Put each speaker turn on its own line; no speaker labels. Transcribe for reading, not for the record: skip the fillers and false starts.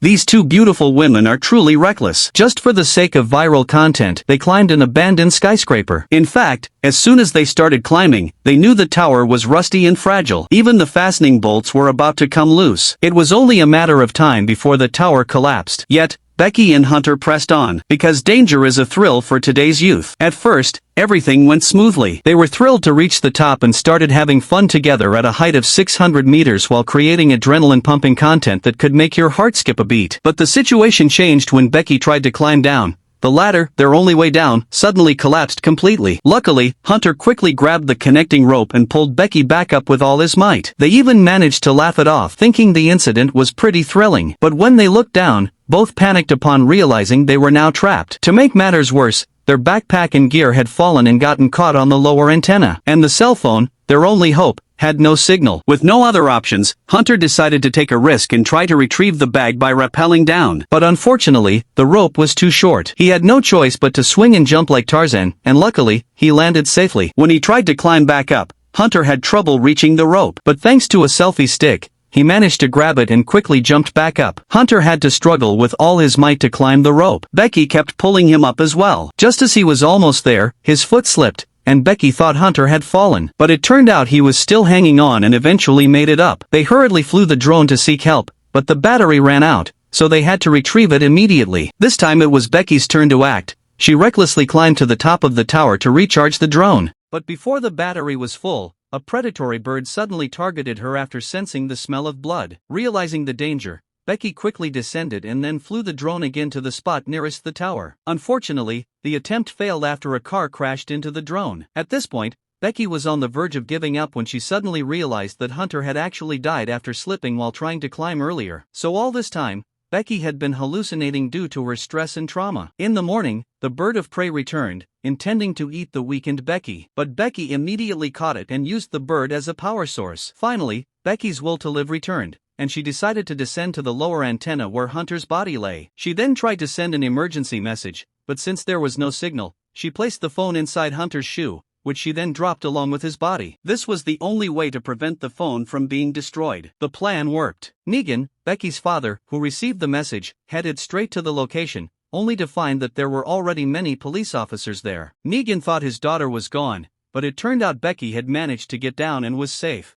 These two beautiful women are truly reckless. Just for the sake of viral content, they climbed an abandoned skyscraper. In fact, as soon as they started climbing, they knew the tower was rusty and fragile. Even the fastening bolts were about to come loose. It was only a matter of time before the tower collapsed. Yet, Becky and Hunter pressed on, because danger is a thrill for today's youth. At first, everything went smoothly. They were thrilled to reach the top and started having fun together at a height of 600 meters while creating adrenaline-pumping content that could make your heart skip a beat. But the situation changed when Becky tried to climb down. The ladder, their only way down, suddenly collapsed completely. Luckily, Hunter quickly grabbed the connecting rope and pulled Becky back up with all his might. They even managed to laugh it off, thinking the incident was pretty thrilling. But when they looked down, both panicked upon realizing they were now trapped. To make matters worse, their backpack and gear had fallen and gotten caught on the lower antenna. And the cell phone, their only hope, had no signal. With no other options, Hunter decided to take a risk and try to retrieve the bag by rappelling down. But unfortunately, the rope was too short. He had no choice but to swing and jump like Tarzan, and luckily, he landed safely. When he tried to climb back up, Hunter had trouble reaching the rope. But thanks to a selfie stick, he managed to grab it and quickly jumped back up. Hunter had to struggle with all his might to climb the rope. Becky kept pulling him up as well. Just as he was almost there, his foot slipped, and Becky thought Hunter had fallen. But it turned out he was still hanging on and eventually made it up. They hurriedly flew the drone to seek help, but the battery ran out, so they had to retrieve it immediately. This time it was Becky's turn to act. She recklessly climbed to the top of the tower to recharge the drone. But before the battery was full, a predatory bird suddenly targeted her after sensing the smell of blood. Realizing the danger, Becky quickly descended and then flew the drone again to the spot nearest the tower. Unfortunately, the attempt failed after a car crashed into the drone. At this point, Becky was on the verge of giving up when she suddenly realized that Hunter had actually died after slipping while trying to climb earlier. So all this time, Becky had been hallucinating due to her stress and trauma. In the morning, the bird of prey returned, intending to eat the weakened Becky. But Becky immediately caught it and used the bird as a power source. Finally, Becky's will to live returned, and she decided to descend to the lower antenna where Hunter's body lay. She then tried to send an emergency message, but since there was no signal, she placed the phone inside Hunter's shoe, which she then dropped along with his body. This was the only way to prevent the phone from being destroyed. The plan worked. Negan, Becky's father, who received the message, headed straight to the location, only to find that there were already many police officers there. Negan thought his daughter was gone, but it turned out Becky had managed to get down and was safe.